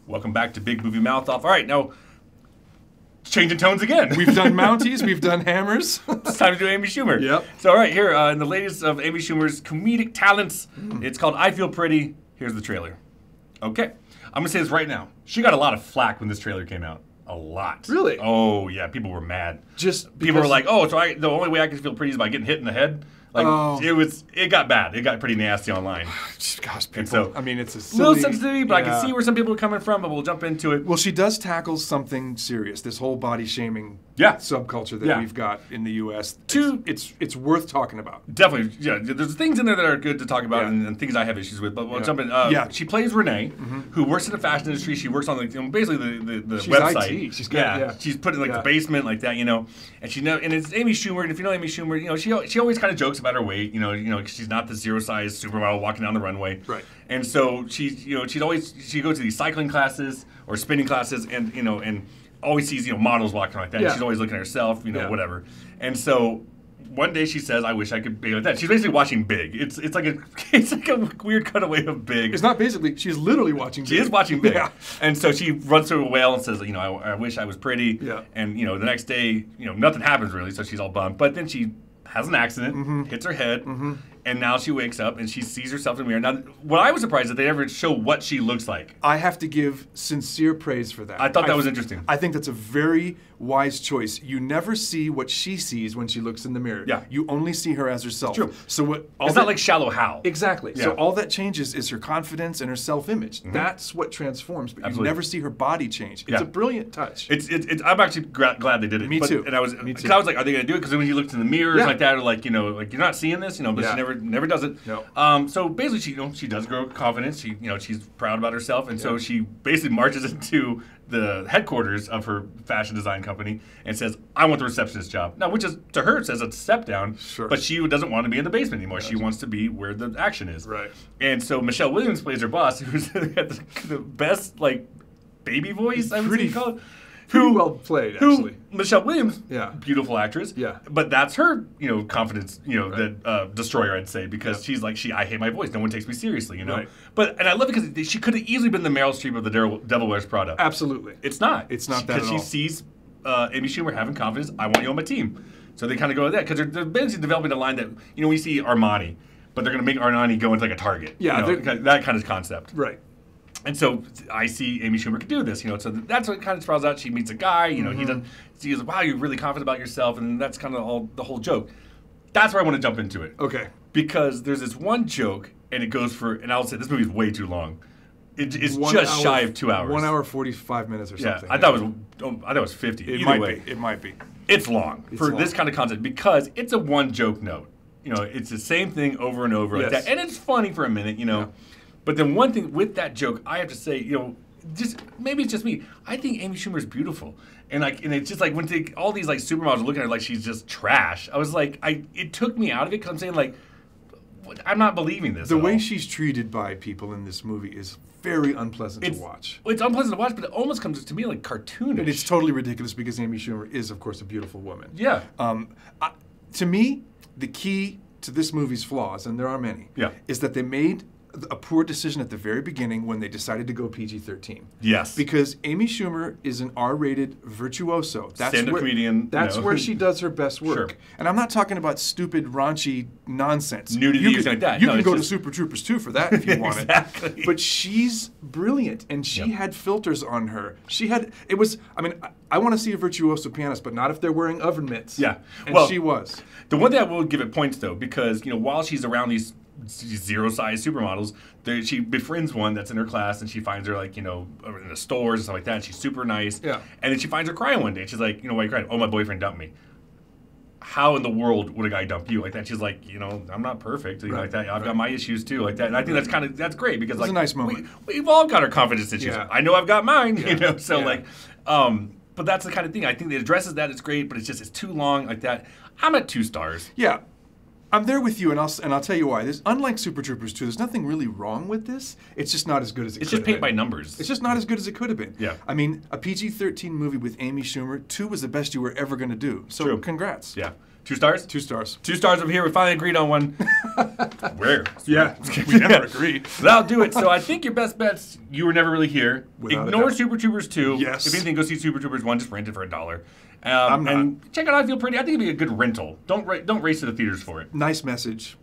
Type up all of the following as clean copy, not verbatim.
Welcome back to Big Movie Mouth Off. All right, now changing tones again. We've done Mounties, we've done Hammers. It's time to do Amy Schumer. Yep. So all right, here in the latest of Amy Schumer's comedic talents, it's called I Feel Pretty. Here's the trailer. Okay, I'm gonna say this right now. She got a lot of flack when this trailer came out. A lot. Really? Oh yeah, people were mad. Just People were like, "Oh, so the only way I can feel pretty is by getting hit in the head." Like it got bad. It got pretty nasty online. Gosh, people. And so, I mean, it's a little silly, sensitivity, but I can see where some people are coming from. But we'll jump into it. Well, she does tackle something serious. This whole body shaming subculture that we've got in the U.S. It's worth talking about. Definitely, yeah. There's things in there that are good to talk about, and things I have issues with. But we'll jump in. She plays Renee, who works in the fashion industry. She works on basically the She's website. IT. She's got, She's put in the basement like that, and and it's Amy Schumer. And if you know Amy Schumer, she always kind of jokes about her weight. She's not the zero size supermodel walking down the runway. Right. And so she goes to these cycling classes or spinning classes, and always sees models walking like that. Yeah. She's always looking at herself, whatever. And so one day she says, "I wish I could be like that." She's basically watching Big. It's like a weird cutaway of Big. It's not basically. She's literally watching Big. She is watching Big. Yeah. And so she runs through a whale and says, I wish I was pretty. Yeah. And the next day, nothing happens really. So she's all bummed. But then she has an accident, hits her head, and now she wakes up and she sees herself in the mirror. Now, what I was surprised that they ever show what she looks like. I have to give sincere praise for that. I thought that was interesting. I think that's a very wise choice. You never see what she sees when she looks in the mirror. Yeah. You only see her as herself. True. So it's not like Shallow Hal. Exactly. Yeah. So all that changes is her confidence and her self-image. That's what transforms. But you never see her body change. It's a brilliant touch. I'm actually glad they did it. Me too. And I was like, are they going to do it? Because when she looked in the mirrors like that, or like you're not seeing this, but she never does it. No. So basically, she does grow confidence. She's proud about herself, and so she basically marches into the headquarters of her fashion design company and says, "I want the receptionist job." Now, which is to her says a step down, but she doesn't want to be in the basement anymore. Gotcha. She wants to be where the action is. Right. And so Michelle Williams plays her boss, who's got the best baby voice. I would call it. Who well played, actually. Michelle Williams, beautiful actress. Yeah. But that's her, confidence, that destroyer, I'd say, because she's like, I hate my voice. No one takes me seriously, Right. And I love it because she could have easily been the Meryl Streep of the Devil Wears Prada. Absolutely. It's not. It's not that at all. Because she sees Amy Schumer having confidence. I want you on my team. So they kind of go with that because they're basically developing a line that, we see Armani, but they're going to make Armani go into like a Target. Yeah. That kind of concept. Right. And so I see Amy Schumer could do this, So that's what kind of sprouts out. She meets a guy, he's like, wow, you're really confident about yourself, and that's kind of the whole joke. That's where I want to jump into it. Okay. Because there's this one joke, and it goes for, and I'll say this movie's way too long. It's just shy of 2 hours. 1 hour 45 minutes or something. I thought it was 50. It might be. It might be. It's long this kind of concept because it's a one joke note. It's the same thing over and over like that, and it's funny for a minute, Yeah. But then one thing with that joke, I have to say, just maybe it's just me. I think Amy Schumer is beautiful, and it's just like when all these supermodels are looking at her like she's just trash. I was like, it took me out of it because I'm saying I'm not believing this. The way she's treated by people in this movie is very unpleasant to watch. It's unpleasant to watch, but it almost comes to me like cartoonish. And it's totally ridiculous because Amy Schumer is, of course, a beautiful woman. Yeah. To me, the key to this movie's flaws, and there are many, is that they made a poor decision at the very beginning when they decided to go PG-13. Yes. Because Amy Schumer is an R-rated virtuoso. Stand-up comedian. That's where she does her best work. Sure. And I'm not talking about stupid, raunchy nonsense. Nudity or something like that. You can go to Super Troopers 2 for that if you want exactly. it. But she's brilliant, and she had filters on her. I want to see a virtuoso pianist, but not if they're wearing oven mitts. Yeah. And she was. The one thing I will give it points, though, because, while she's around these zero-size supermodels, she befriends one that's in her class, and she finds her in the stores and stuff like that. And she's super nice. Yeah. And then she finds her crying one day. And she's like, why are you crying? Oh, my boyfriend dumped me. How in the world would a guy dump you like that? She's like, I'm not perfect, like that. I've got my issues too, like that. And I think that's great because it's a nice moment. We've all got our confidence issues. Yeah. I know I've got mine, but that's the kind of thing. I think it addresses that. It's great, but it's too long like that. I'm at 2 stars. Yeah. I'm there with you, and I'll tell you why. Unlike Super Troopers 2, there's nothing really wrong with this. It's just not as good as it could have been. It's just paint by numbers. It's just not as good as it could have been. Yeah. I mean, a PG-13 movie with Amy Schumer, 2 was the best you were ever going to do. So congrats. Yeah. 2 stars? 2 stars. 2 stars over here. We finally agreed on one. Where? Yeah, we never agreed. That'll do it. So I think your best bet's You Were Never Really Here. Without Ignore Super Troopers 2. Yes. If anything, go see Super Troopers 1. Just rent it for $1. And check out I Feel Pretty. I think it'd be a good rental. Don't race to the theaters for it. Nice message.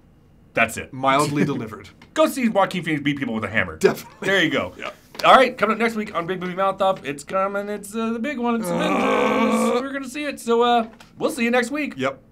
That's it. Mildly delivered. Go see Joaquin Phoenix beat people with a hammer. Definitely. There you go. Yeah. All right, coming up next week on Big Movie Mouth Off, it's coming. It's the big one. It's Avengers. We're going to see it. So we'll see you next week. Yep.